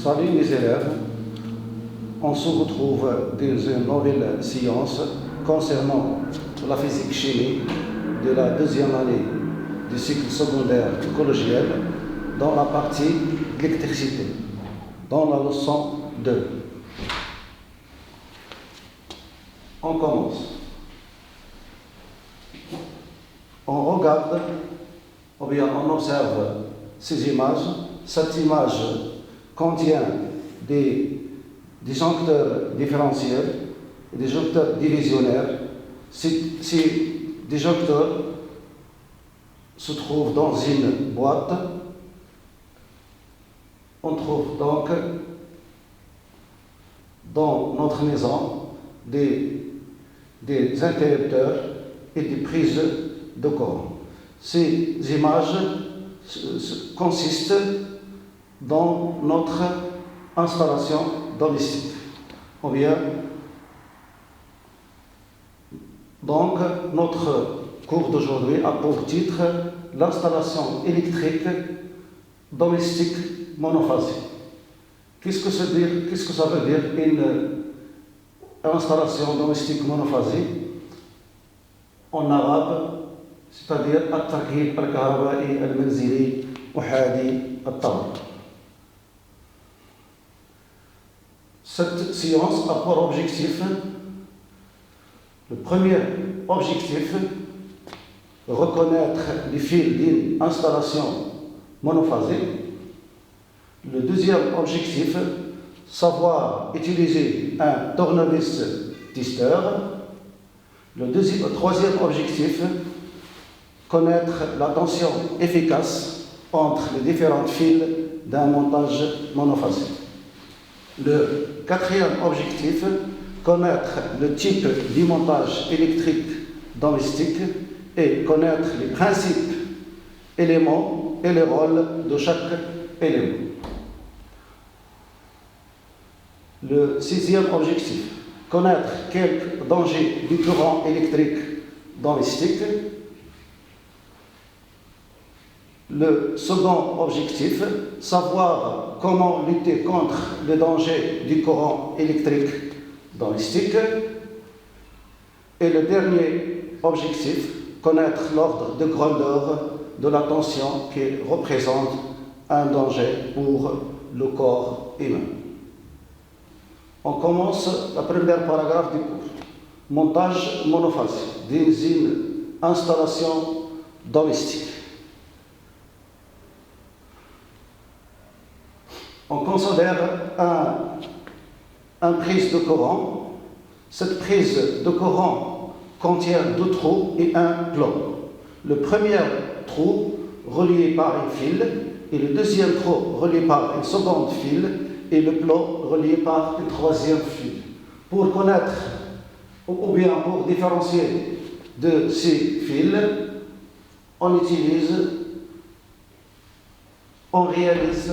Salut les élèves, on se retrouve dans une nouvelle séance concernant la physique-chimie de la deuxième année du cycle secondaire collégial dans la partie d'électricité, dans la leçon 2. On commence. On regarde, ou bien on observe ces images. Cette image contient des disjoncteurs différentiels et des disjoncteurs divisionnaires. Ces disjoncteurs se trouvent dans une boîte. On trouve donc dans notre maison des interrupteurs et des prises de courant. Ces images consistent dans notre installation domestique. Ou bien, donc, notre cours d'aujourd'hui a pour titre l'installation électrique domestique monophasique. Qu'est-ce que ça veut dire une installation domestique monophasique en arabe, c'est-à-dire التركيب الكهربائي المنزلي أحادي الطاقة. Cette séance a pour objectif, le premier objectif, reconnaître les fils d'une installation monophasique. Le deuxième objectif, savoir utiliser un tournevis testeur. Le troisième objectif, connaître la tension efficace entre les différents fils d'un montage monophasique. Le quatrième objectif, connaître le type du montage électrique domestique et connaître les principes, éléments et les rôles de chaque élément. Le sixième objectif, connaître quelques dangers du courant électrique domestique. Le second objectif, savoir comment lutter contre le danger du courant électrique domestique. Et le dernier objectif, connaître l'ordre de grandeur de la tension qui représente un danger pour le corps humain. On commence la première paragraphe du cours. Montage monophasique d'une installation domestique. On considère une prise de courant. Cette prise de courant contient deux trous et un plomb. Le premier trou relié par un fil et le deuxième trou relié par un second fil et le plomb relié par un troisième fil. Pour connaître ou bien pour différencier de ces fils, on réalise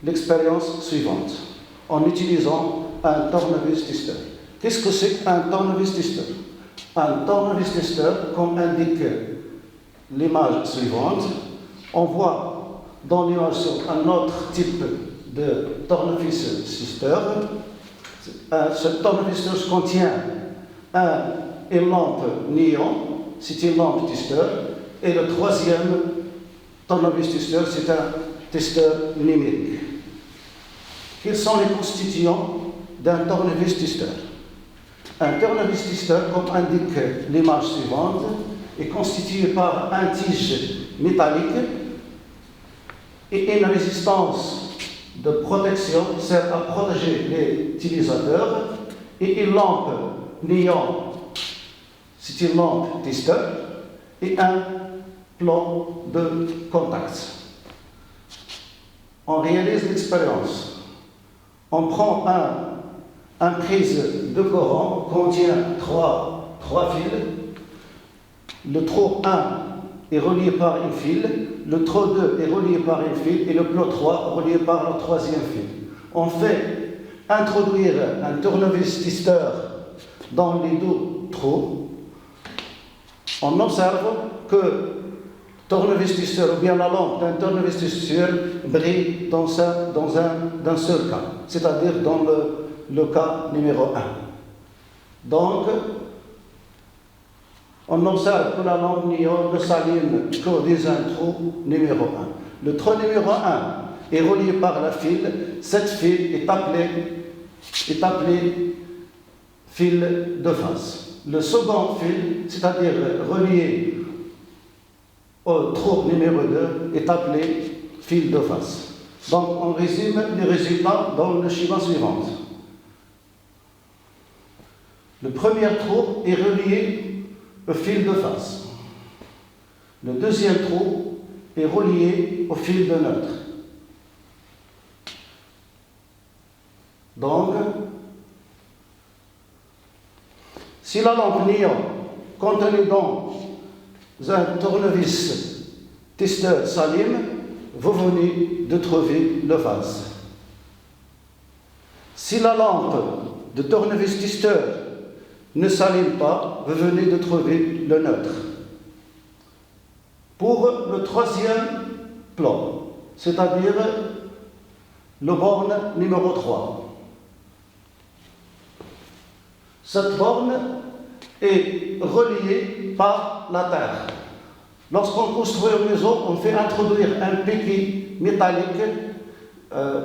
l'expérience suivante en utilisant un tournevis testeur. Qu'est-ce que c'est qu'un tournevis testeur? Un tournevis testeur, comme indique l'image suivante, on voit dans l'image un autre type de tournevis testeur. Ce tournevis testeur contient une lampe néon, c'est une lampe testeur, et le troisième tournevis testeur, c'est un testeur numérique. Quels sont les constituants d'un tournevis testeur? Un tournevis testeur, comme indique l'image suivante, est constitué par un tige métallique et une résistance de protection sert à protéger les utilisateurs et une lampe néon, c'est une lampe testeur et un plomb de contact. On réalise l'expérience. On prend un prise de courant contient trois fils. Le trou 1 est relié par un fil, le trou 2 est relié par un fil et le plomb 3 relié par le troisième fil. On fait introduire un tournevis testeur dans les deux trous. On observe que tournevis-tisseur ou bien la lampe d'un tournevis-tisseur brille dans d'un seul cas, c'est-à-dire dans le cas numéro 1. Donc, on observe que la lampe néon ne s'allume que dans un trou numéro 1. Le trou numéro 1 est relié par la file. Cette file est appelée fil de phase. Le second fil, c'est-à-dire relié au trou numéro 2, est appelé fil de phase. Donc, on résume les résultats dans le schéma suivant. Le premier trou est relié au fil de phase. Le deuxième trou est relié au fil de neutre. Donc, si la lampe néon contenue dans un tournevis testeur s'allume, vous venez de trouver le phase. Si la lampe de tournevis testeur ne s'allume pas, vous venez de trouver le neutre. Pour le troisième plan, c'est-à-dire le borne numéro 3. Cette borne est reliée par la terre. Lorsqu'on construit une maison, on fait introduire un piquet métallique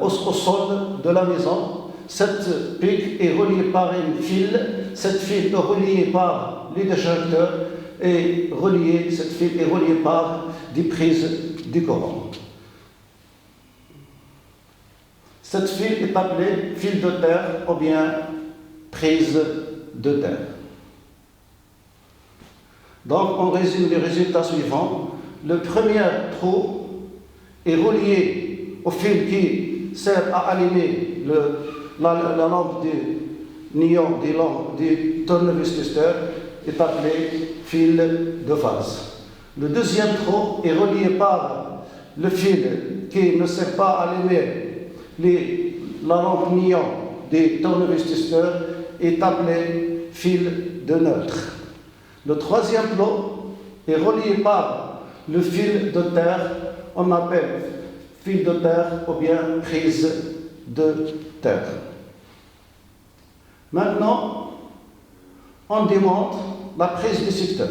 au sol de la maison. Cette pique est reliée par une file. Cette file est reliée par les déjecteurs et cette file est reliée par des prises du courant. Cette file est appelée fil de terre ou bien prise de terre. Donc, on résume les résultats suivants. Le premier trou est relié au fil qui sert à allumer la lampe du néon du tournevis-testeur, est appelé fil de phase. Le deuxième trou est relié par le fil qui ne sert pas à allumer la lampe néon du tournevis-testeur, est appelé fil de neutre. Le troisième plot est relié par le fil de terre, on appelle fil de terre ou bien prise de terre. Maintenant, on démontre la prise du secteur,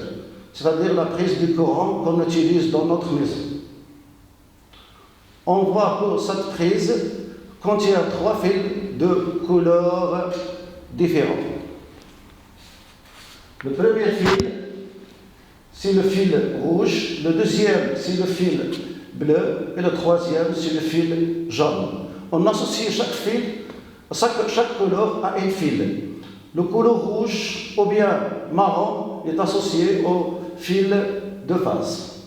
c'est-à-dire la prise du courant qu'on utilise dans notre maison. On voit que cette prise contient 3 fils de couleurs différentes. Le premier fil, c'est le fil rouge, le deuxième, c'est le fil bleu, et le troisième, c'est le fil jaune. On associe chaque fil, chaque couleur à un fil. Le couleur rouge ou bien marron est associé au fil de phase.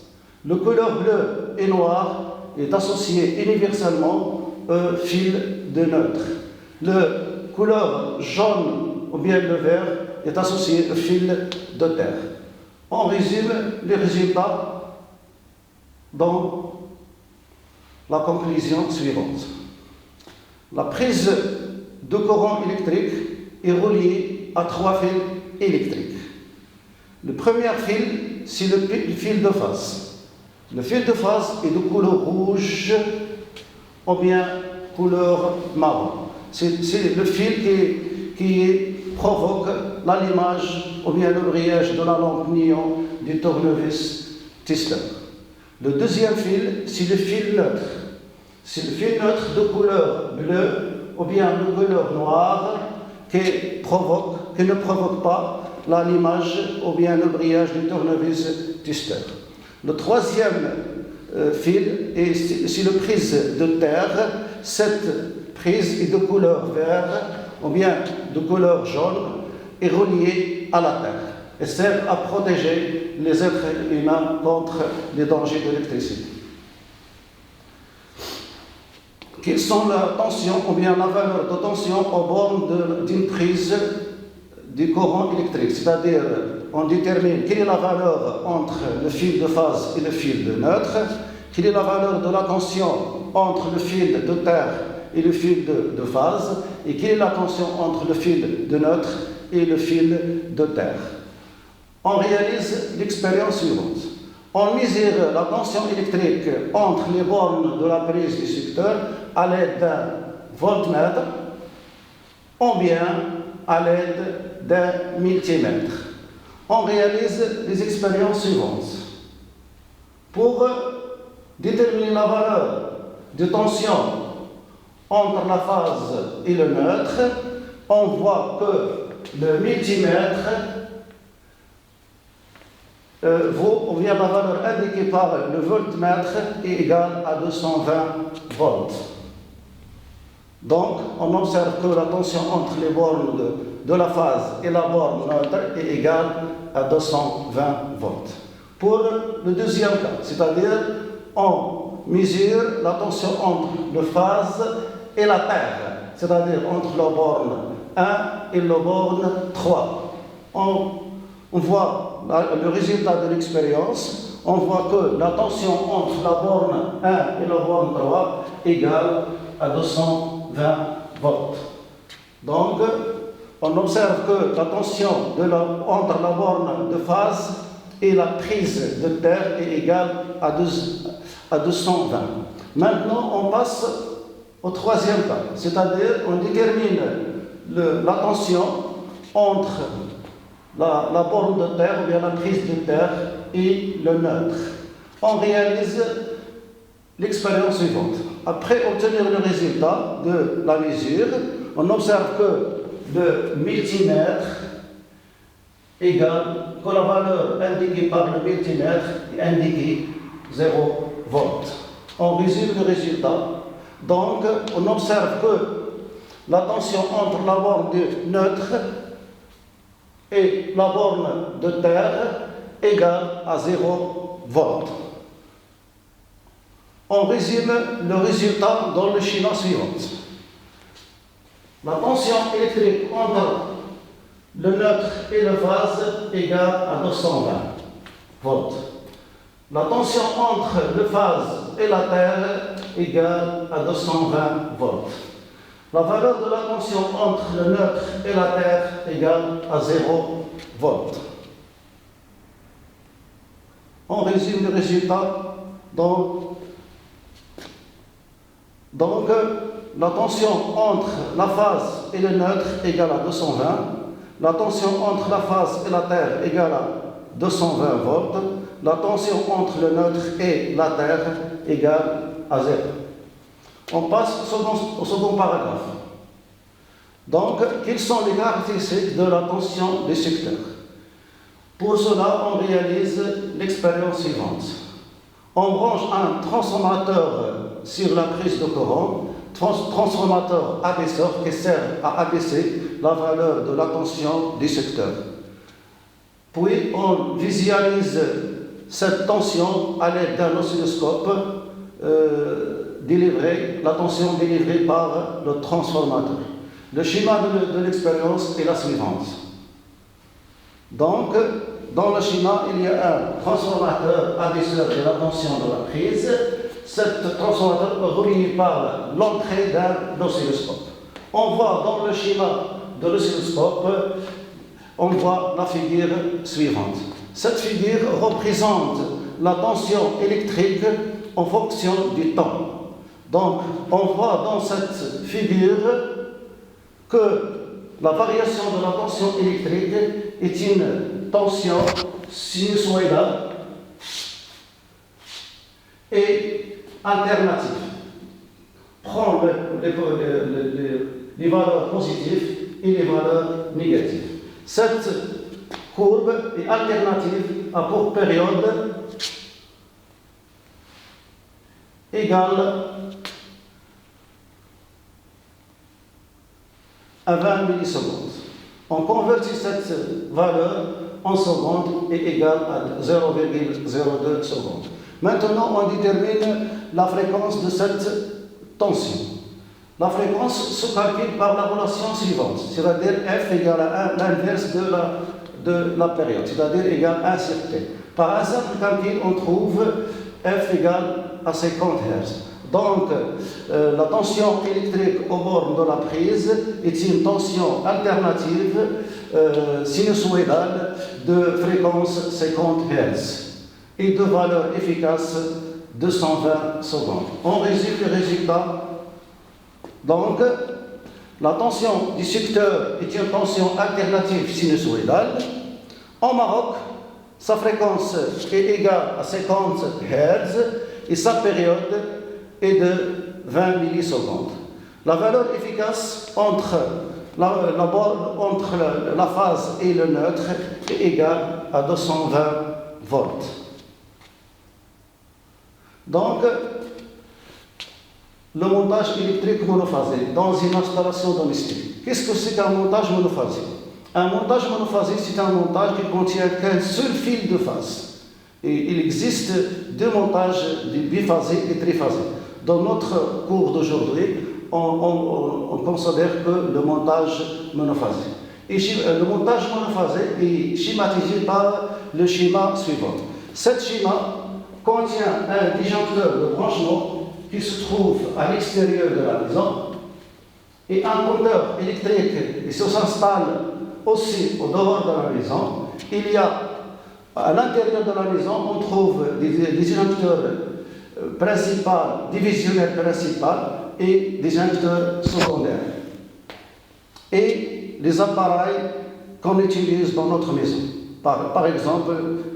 Le couleur bleu et noir est associé universellement au fil de neutre. Le couleur jaune ou bien le vert est associé au fil de terre. On résume les résultats dans la conclusion suivante. La prise de courant électrique est reliée à 3 fils électriques. Le premier fil, c'est le fil de phase. Le fil de phase est de couleur rouge ou bien couleur marron. C'est le fil qui provoque l'allumage ou bien le brillage de la lampe néon du tournevis-testeur. Le deuxième fil, c'est le fil neutre. C'est le fil neutre de couleur bleue ou bien de couleur noire qui ne provoque pas l'allumage ou bien le brillage du tournevis-testeur. Le troisième fil, c'est la prise de terre. Cette prise est de couleur verte ou bien de couleur jaune est reliée à la terre et sert à protéger les êtres humains contre les dangers de l'électricité. Quelles sont la tension ou bien la valeur de tension aux bornes d'une prise du courant électrique? C'est-à-dire, on détermine quelle est la valeur entre le fil de phase et le fil de neutre, quelle est la valeur de la tension entre le fil de terre et le fil de phase, et quelle est la tension entre le fil de neutre et le fil de terre. On réalise l'expérience suivante. On mesure la tension électrique entre les bornes de la prise du secteur à l'aide d'un voltmètre ou bien à l'aide d'un multimètre. On réalise les expériences suivantes. Pour déterminer la valeur de tension entre la phase et le neutre, on voit que le multimètre ou bien la valeur indiquée par le voltmètre est égale à 220 volts. Donc, on observe que la tension entre les bornes de la phase et la borne neutre est égale à 220 volts. Pour le deuxième cas, c'est-à-dire on mesure la tension entre la phase et la terre, c'est-à-dire entre la borne 1 et la borne 3. On voit le résultat de l'expérience, on voit que la tension entre la borne 1 et la borne 3 est égale à 220 volts. Donc, on observe que la tension entre la borne de phase et la prise de terre est égale à 220. Maintenant, on passe au troisième cas, c'est-à-dire on détermine la tension entre la borne de terre ou bien la prise de terre et le neutre. On réalise l'expérience suivante. Après obtenir le résultat de la mesure, on observe que le multimètre égale, que la valeur indiquée par le multimètre est indiquée 0 volts. On résume le résultat. Donc, on observe que la tension entre la borne de neutre et la borne de terre égale à 0 volts. On résume le résultat dans le schéma suivant. La tension électrique entre le neutre et le phase égale à 220 volts. La tension entre le phase et la terre égale à 220 volts. La valeur de la tension entre le neutre et la terre égale à 0 volts. On résume le résultat. Donc, la tension entre la phase et le neutre égale à 220. La tension entre la phase et la terre égale à 220 volts. La tension entre le neutre et la terre égale à 0. On passe au second paragraphe. Donc, quelles sont les caractéristiques de la tension des secteurs? Pour cela, on réalise l'expérience suivante. On branche un transformateur sur la prise de courant, transformateur abaisseur qui sert à abaisser la valeur de la tension du secteur. Puis, on visualise cette tension à l'aide d'un oscilloscope la tension délivrée par le transformateur. Le schéma de l'expérience est la suivante. Donc, dans le schéma, il y a un transformateur abaisseur de la tension de la prise. Cet transformateur est relié par l'entrée d'un oscilloscope. On voit dans le schéma de l'oscilloscope, on voit la figure suivante. Cette figure représente la tension électrique en fonction du temps. Donc, on voit dans cette figure que la variation de la tension électrique est une tension sinusoïdale et alternative. Prend les valeurs positives et les valeurs négatives. Cette courbe est alternative à pour période égale à 20 millisecondes. On convertit cette valeur en secondes et égale à 0,02 secondes. Maintenant, on détermine la fréquence de cette tension. La fréquence se calcule par la relation suivante, c'est-à-dire F égale à 1, l'inverse de la période, c'est-à-dire égale à 1 sur T. Par un simple calcul, on trouve F égale à 50 Hz. Donc, la tension électrique au bord de la prise est une tension alternative sinusoïdale de fréquence 50 Hz. et de valeur efficace de 120 secondes. On résume les résultats. Donc, la tension du secteur est une tension alternative sinusoïdale. En Maroc, sa fréquence est égale à 50 Hz et sa période est de 20 millisecondes. La valeur efficace entre la phase et le neutre est égale à 220 volts. Donc, le montage électrique monophasé dans une installation domestique. Qu'est-ce que c'est qu'un montage monophasé? Un montage monophasé, c'est un montage qui contient qu'un seul fil de phase. Et il existe deux montages biphasés et triphasés. Dans notre cours d'aujourd'hui, on considère que le montage monophasé. Et le montage monophasé est schématisé par le schéma suivant. Cet schéma contient un disjoncteur de branchement qui se trouve à l'extérieur de la maison et un compteur électrique qui s'installe aussi au dehors de la maison. Il y a à l'intérieur de la maison, on trouve des disjoncteurs principaux, divisionnels principaux et des disjoncteurs secondaires. Et les appareils qu'on utilise dans notre maison. Par exemple,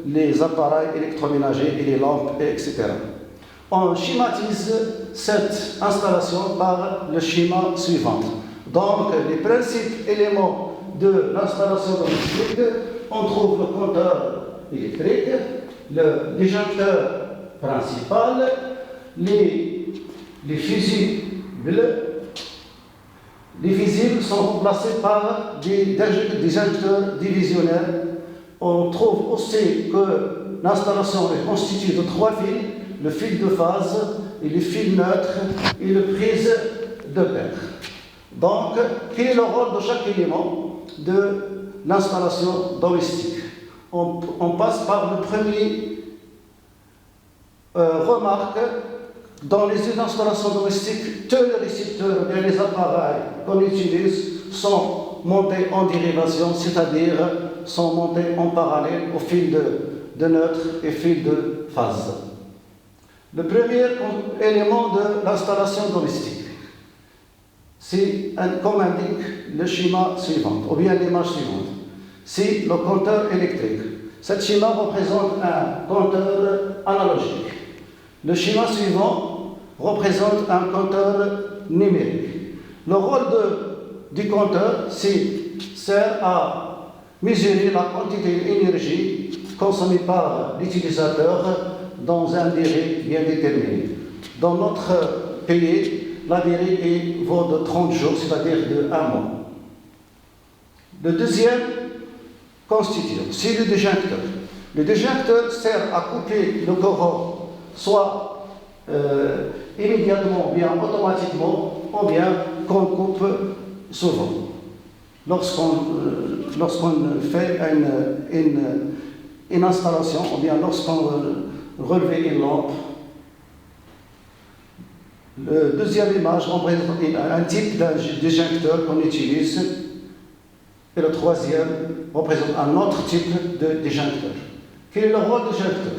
les appareils électroménagers et les lampes, etc. On schématise cette installation par le schéma suivant. Donc, les principaux éléments de l'installation domestique, on trouve le compteur électrique, le disjoncteur principal, les fusibles. Les fusibles sont remplacés par des disjoncteurs divisionnels. On trouve aussi que l'installation est constituée de trois fils, le fil de phase, et le fil neutre et le prise de paire. Donc, quel est le rôle de chaque élément de l'installation domestique? On passe par le premier remarque. Dans les installations domestiques, tous les récepteurs et les appareils qu'on utilise sont montés en dérivation, c'est-à-dire sont montés en parallèle au fil de neutre et fil de phase. Le premier élément de l'installation domestique, c'est, comme indique le schéma suivant, ou bien l'image suivante, c'est le compteur électrique. Ce schéma représente un compteur analogique. Le schéma suivant représente un compteur numérique. Le rôle du compteur sert à mesurer la quantité d'énergie consommée par l'utilisateur dans un délai bien déterminé. Dans notre pays, la durée vaut de 30 jours, c'est-à-dire de 1 mois. Le deuxième constituant, c'est le disjoncteur. Le disjoncteur sert à couper le courant soit immédiatement, ou bien automatiquement, ou bien qu'on coupe souvent. Lorsqu'on fait une installation, ou bien lorsqu'on relève une lampe. La deuxième image représente un type de disjoncteur qu'on utilise, et le troisième représente un autre type de disjoncteur. Quel est le rôle du disjoncteur?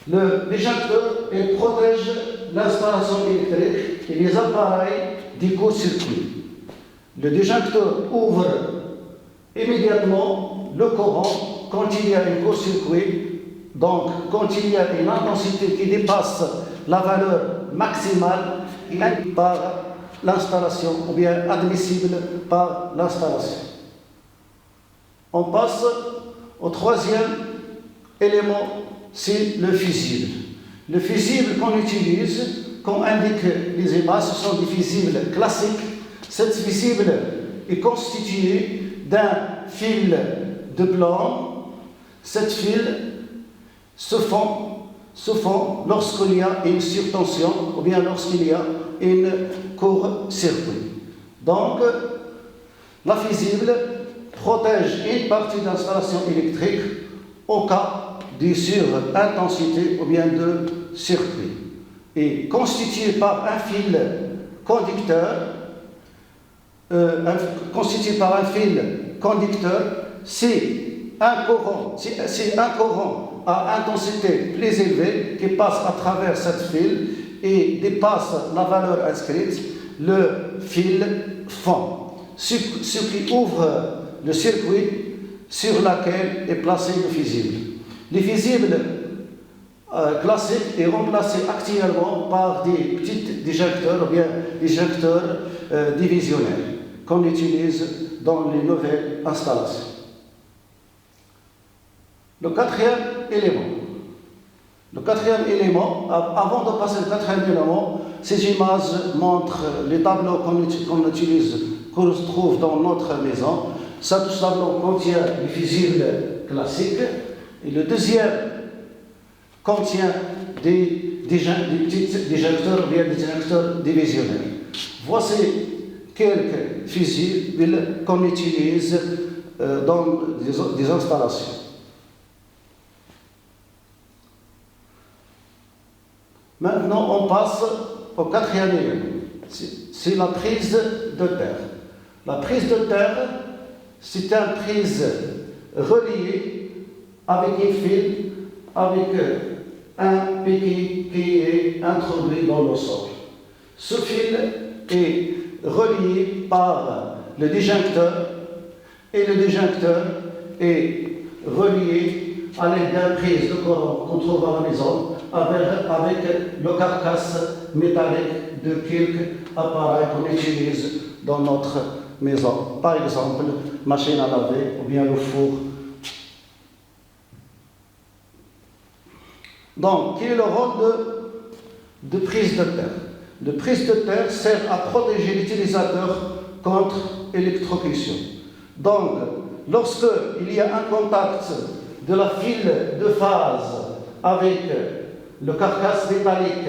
Le disjoncteur protège l'installation électrique et les appareils du court-circuit. Le disjoncteur ouvre immédiatement le courant quand il y a un court-circuit, donc quand il y a une intensité qui dépasse la valeur maximale par l'installation, ou bien admissible par l'installation. On passe au troisième élément, c'est le fusible. Le fusible qu'on utilise, comme indiquent les images, ce sont des fusibles classiques. Cette fusible est constituée d'un fil de plomb. Cette fil se fond lorsqu'il y a une surtension ou bien lorsqu'il y a une court-circuit. Donc, la fusible protège une partie de l'installation électrique au cas de surintensité ou bien de circuit. Et constitué par un fil conducteur, c'est si un courant à intensité plus élevée qui passe à travers cette fil et dépasse la valeur inscrite, le fil fond, ce qui ouvre le circuit sur lequel est placé le fusible. Les fusibles classiques est remplacé actuellement par des petits déjecteurs ou bien déjecteurs divisionnaires qu'on utilise dans les nouvelles installations. Le quatrième élément, avant de passer au quatrième élément, ces images montrent les tableaux qu'on utilise, qu'on trouve dans notre maison. Ce tableau contient les fusibles classiques et le deuxième contient des petits déjecteurs ou bien des déjecteurs divisionnaires. Voici quelques fusibles qu'on utilise dans des installations. Maintenant, on passe au quatrième élément. C'est la prise de terre. La prise de terre, c'est une prise reliée avec un fil, avec un piquet qui est introduit dans le sol. Ce fil est relié par le déjecteur et le déjecteur est relié à l'aide d'une prise de courant qu'on trouve à la maison avec le carcasse métallique de quelques appareils qu'on utilise dans notre maison. Par exemple, machine à laver ou bien le four. Donc, quel est le rôle de prise de terre? La prise de terre sert à protéger l'utilisateur contre l'électrocution. Donc, lorsqu'il y a un contact de la file de phase avec le carcasse métallique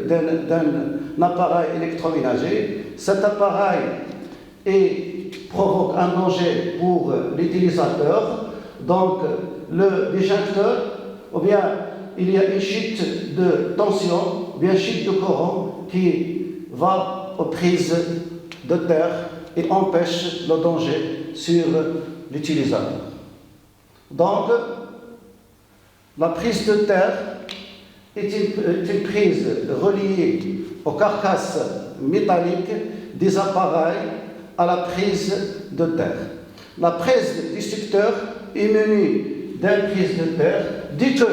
d'un appareil électroménager, cet appareil provoque un danger pour l'utilisateur. Donc, le déjecteur, ou bien il y a une chute de tension, ou bien une chute de courant qui va aux prises de terre et empêche le danger sur l'utilisateur. Donc, la prise de terre est une prise reliée aux carcasses métalliques des appareils à la prise de terre. La prise du secteur est munie d'une prise de terre. Dès que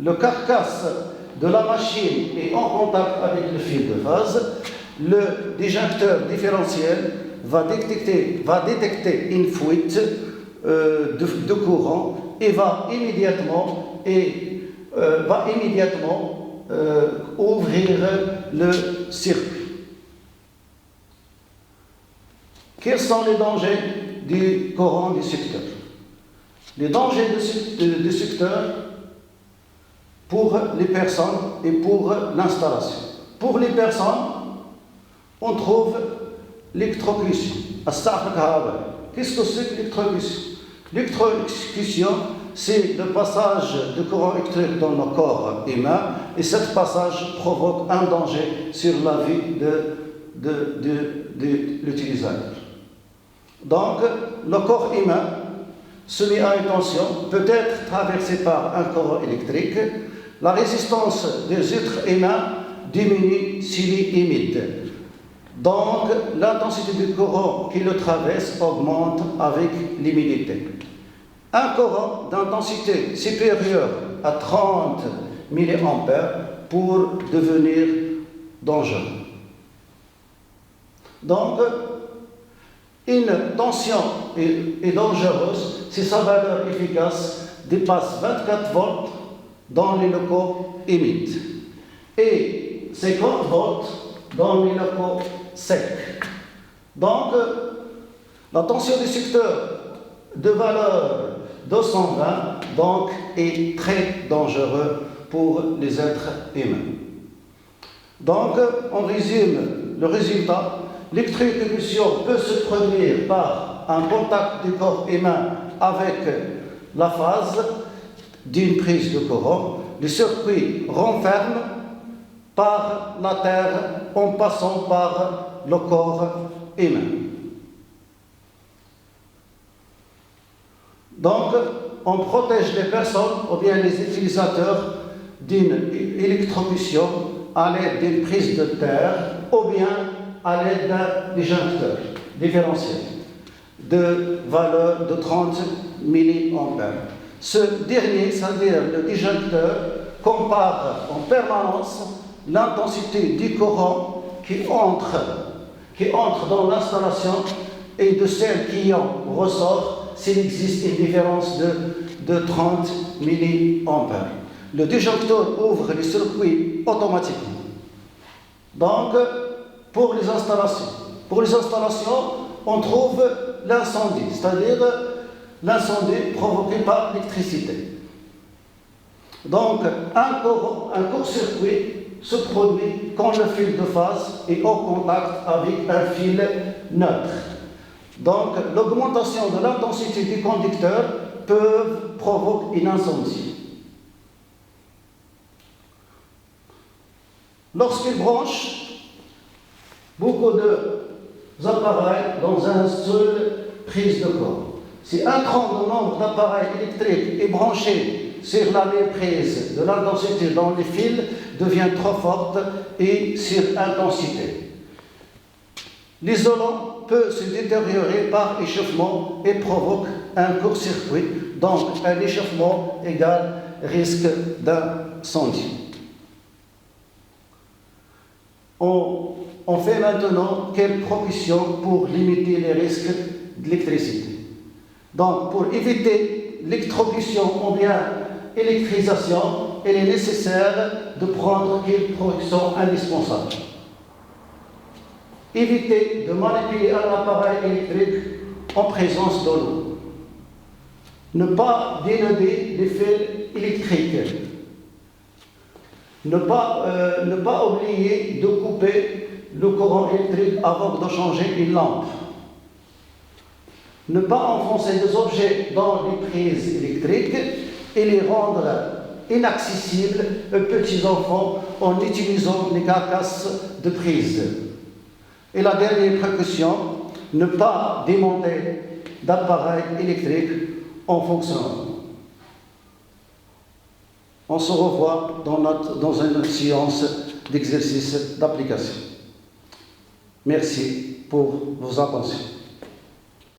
le carcasse de la machine est en contact avec le fil de phase, le déjecteur différentiel va détecter une fuite de courant et va immédiatement ouvrir le circuit. Quels sont les dangers du courant du secteur? Les dangers du secteur pour les personnes et pour l'installation. Pour les personnes, on trouve l'électrocution. Qu'est-ce que c'est que l'électrocution? L'électrocution, c'est le passage de courant électrique dans le corps humain, et ce passage provoque un danger sur la vie de l'utilisateur. Donc, le corps humain, soumis à une tension, peut être traversé par un courant électrique. La résistance des êtres humains diminue s'il est humide. Donc, l'intensité du courant qui le traverse augmente avec l'humidité. Un courant d'intensité supérieure à 30 mA pour devenir dangereux. Donc, une tension est dangereuse si sa valeur efficace dépasse 24 volts dans les locaux humides et 50 volts dans les locaux secs. Donc, la tension du secteur de valeur 220 donc, est très dangereux pour les êtres humains. Donc, on résume le résultat. L'électrocution peut se produire par un contact du corps humain avec la phase d'une prise de courant. Le circuit renferme par la terre en passant par le corps humain. Donc, on protège les personnes ou bien les utilisateurs d'une électrocution à l'aide d'une prise de terre ou bien à l'aide d'un disjoncteur différentiel de valeur de 30 mA. Ce dernier, c'est-à-dire le disjoncteur, compare en permanence l'intensité du courant qui entre dans l'installation et de celle qui en ressort s'il existe une différence de 30 mA. Le disjoncteur ouvre les circuits automatiquement. Donc, pour les installations, on trouve l'incendie, c'est-à-dire l'incendie provoqué par l'électricité. Donc, un court-circuit se produit quand le fil de phase est en contact avec un fil neutre. Donc, l'augmentation de l'intensité du conducteur peut provoquer un incendie. Lorsqu'il branche beaucoup d'appareils dans un seul prise de corps, si un grand nombre d'appareils électriques est branché sur la même prise, de l'intensité dans les fils devient trop forte et sur-intensité. L'isolant peut se détériorer par échauffement et provoque un court-circuit, donc un échauffement égale risque d'incendie. On fait maintenant quelques propositions pour limiter les risques d'électricité. Donc, pour éviter l'électrocution ou bien électrisation, il est nécessaire de prendre quelques précautions indispensables. Éviter de manipuler un appareil électrique en présence de l'eau. Ne pas dénoder les fils électriques. Ne pas oublier de couper le courant électrique avant de changer une lampe. Ne pas enfoncer des objets dans les prises électriques et les rendre inaccessibles aux petits enfants en utilisant les carcasses de prise. Et la dernière précaution, ne pas démonter d'appareils électriques en fonctionnement. On se revoit dans une séance d'exercice d'application. Merci pour vos attentions.